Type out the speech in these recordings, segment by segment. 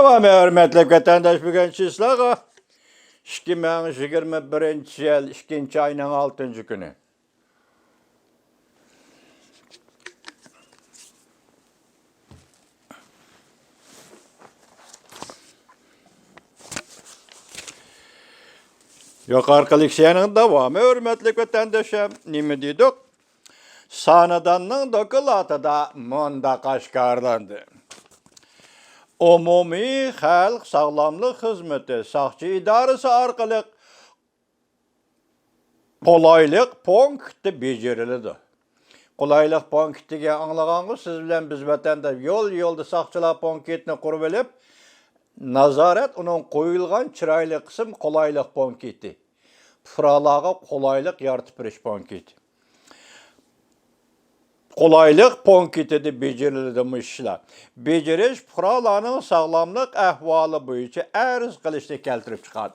Tamam, hürmetli vatandaş, bugün çislağı 2021 yıl 2. ayının 6. günü. Yukarıdaki şeyin devamı, hürmetli vatandaşım, nemi dedik? Sanadanның dokulatı da munda kaşgarlandı. Umumi Halk Sağlamlık Hizmeti Saqçı İdaresi arkalık kolaylık punkti becerildi. Kolaylık punktiga anlaganda siz bilen biz vatanda yolda saqçılar punktini qurib elib, nazaret onun qo'yilgan chiroyli qism kolaylık punkti. Fuqarolarga kolaylık yaratib berish punkti. Kolaylık punkti becerildi bu işler. Beceriş fuqarolarning sağlamlık ahvoli bo'yicha arz qilishni keltirib chiqadi.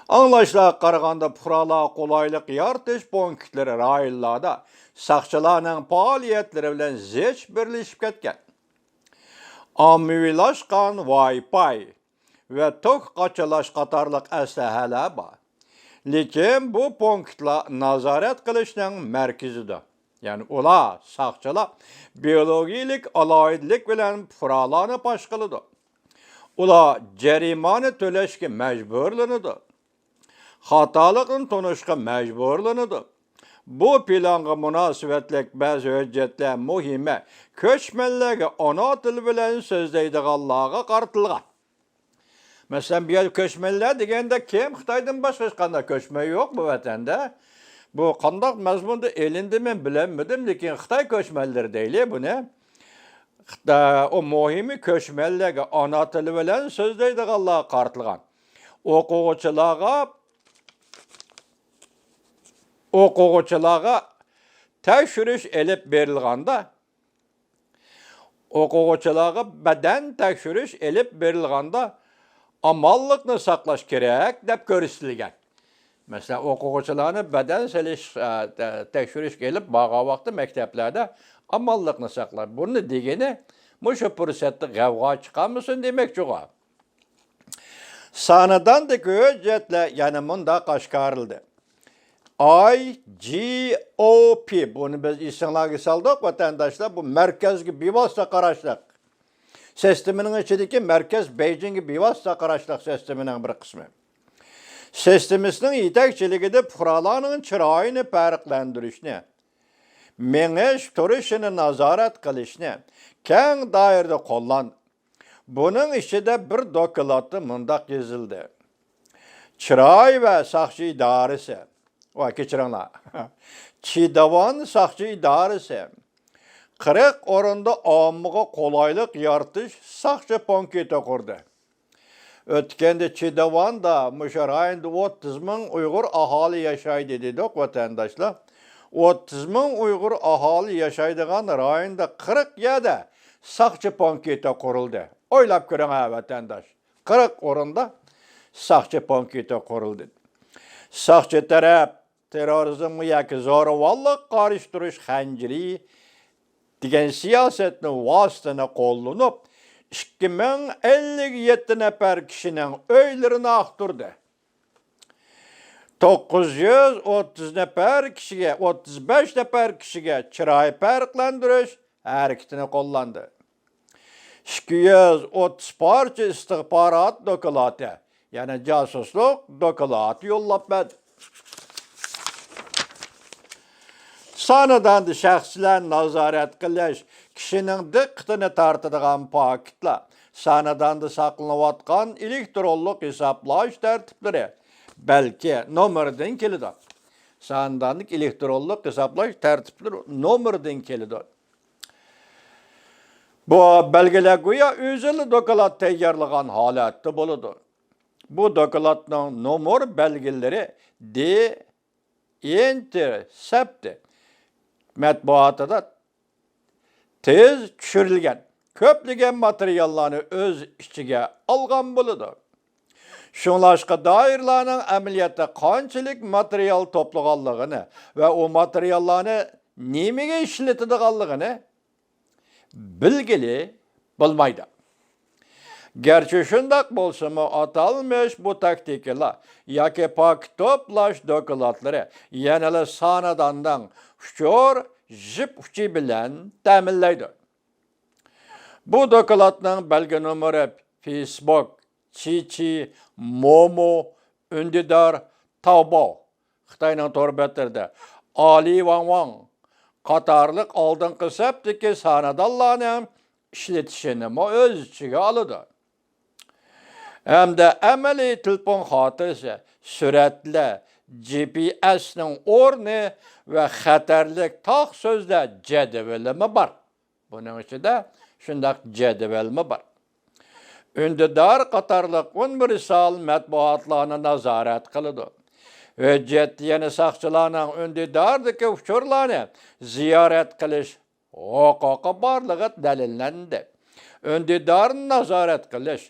Anlaşılan qaraganda fuqarolar kolaylık yaratish punktlari rayonlarda saqchilarning faoliyatlari bilan zich birlashib ketgan. Ommaviylashgan Wi-Fi ve tok qaçalash qatorliq aslahalar bor. Lekin bu punktlar nazorat qilishning markazida. Yani ular saqchilar biologik aloyidlik bilan fuqarolarni fosh qiladi. Ular jarimani to'lashga majburlanadi. Xatolikni tunishga majburlanadi. Bu planga munosabatlik ba'zi hujjatlar muhimi ko'chmanlarga ana til bilan so'zlaydiganlarga qaratilgan. Mesela bir ko'chmanlar deganda kim? Xitoydan boshqa hech qanday ko'chman yo'q bu vatanda. Bu qandaq mazmunda elindi men bilemedim, lekin Xitoy ko'chmanlari deyli buni. O muhimi ko'chmanlarga ana tili bilan so'zlaydiganlarga qaratilgan. O'quvchilarga tekshirish elib berilganda, o'quvchilarga badan tekshirish elib berilganda amallikni saqlash kerak deb ko'rsatilgan. Mesela o'quvchilarni badan tekshirish elib borgan vaqtda maktablarda amallikni saqlab. Buni degani mushu fursatda g'avg'o chiqarmasin demoqchi o. Sanadandagi hujjatlar yana bunda qashqarildi. IGOP, bunu biz isimlarga saldık vatandaşlar, bu merkezgi bevosita qarashliq sisteminin içindeki merkez Beijing'e bevosita qarashliq sisteminin bir kısmı. Sistemimizning yetakchiligida fuqarolarning chiroyini farqlantirishni, mengish turishini nazorat qilishni keng doirada qo'llan. Buning ichida bir dokumentda mundaq yozildi. Chiroy va saqchi idorasi va kechiringlar. Chidavon saqchi idorasi 40 o'rinda ommaga qulaylik yaratish saqchi punkti qurdi. Ötkende Çidavanda, Muşarayında 30 ming Uyg'ur aholi yaşaydı dedik vatandaşlar. 30 ming Uyg'ur aholi yaşaydigan rayonda 40 yerde saqchi punkti qurildi. O'ylab ko'ring ha vatandaş. 40 o'rinda saqchi punkti qurildi. Saqchi taraf terrorizmga yoki zo'ravonlik qarshi xanjiri degan siyosatni vositani qo'llanib 2057 nefer kişinin öylerini aktırdı. 930 nefer kişiye, 35 nefer kişiye çıray farklandırış hareketini kullandı. 230 parça istihbarat dokulatı, yani casusluk dokulatı yollap verdi. Sanadan da şəxslər nazaret qilish, kişinin diqqətini tartadigan paketlar, sanadan da saqlanayotgan elektronlik hisoblash tartiblari, balki nomerdan keladi. Sanadanlik elektronlik hisoblash tartiblari nomerdan keladi. Bu belgeler go'yo o'zini dokulat tayyorlagan holatda bo'ladi. Bu dokulatning nomer belgilari intercepti matbuotida tez tushirilgan, ko'plagan materiallarni o'z ichiga olgan bo'ladi. Shunlashqa doirlarning amaliyotda qanchalik material to'plaganligini va o materiallarni nimaga ishlatadiganligini bilgili bo'lmaydi. Gerçi şundak bolsa atalmış bu taktikalar yoki pak toplash dokladlari yanada sanadandan ushur jip uchi bilan ta'minlaydi. Bu dokladning belgi nomeri Facebook, Chichi, Momo, Undidar, Taobao, Xitoyning to'rbetlarida Ali Wang qatorliq oldingi sapdagi sanadallarning ishlatishini o'z ichiga oladi. Hamda amaliy telefon xotirasi, suratlar, GPS'ning o'rni va xatarlik tog' so'zlar jadvalimi bor. Buning ichida shundaq jadvalmi bor. Undidar qatorliq 11 son matbuotlarni nazorat qiladi. Hujjat yana saqchilarning Undidardagi uchurlarni ziyorat qilish huquqi borligi dalillandi. Undidarni nazorat qilish,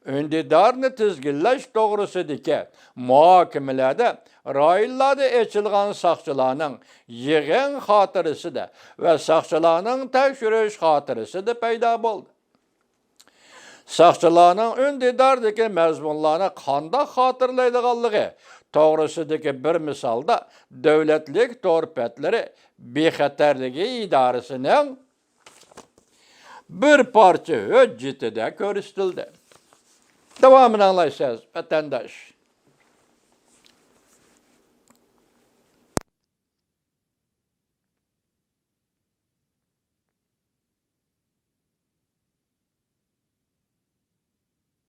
Undidarni tizginlash to'g'risidagi muhokamalada rayonlarda ochilgan saqchilarning yig'in xotirasida va saqchilarning tekshirish xotirasida paydo bo'ldi. Saqchilarning Undidardagi mazmunlarni qanday xotirlaydiganligi to'g'risidagi bir misolda davlatlik to'rpetlari bexatarligi idorasining bir parcha hujjatida ko'rsatildi. Devamını anlayacağız vatandaş.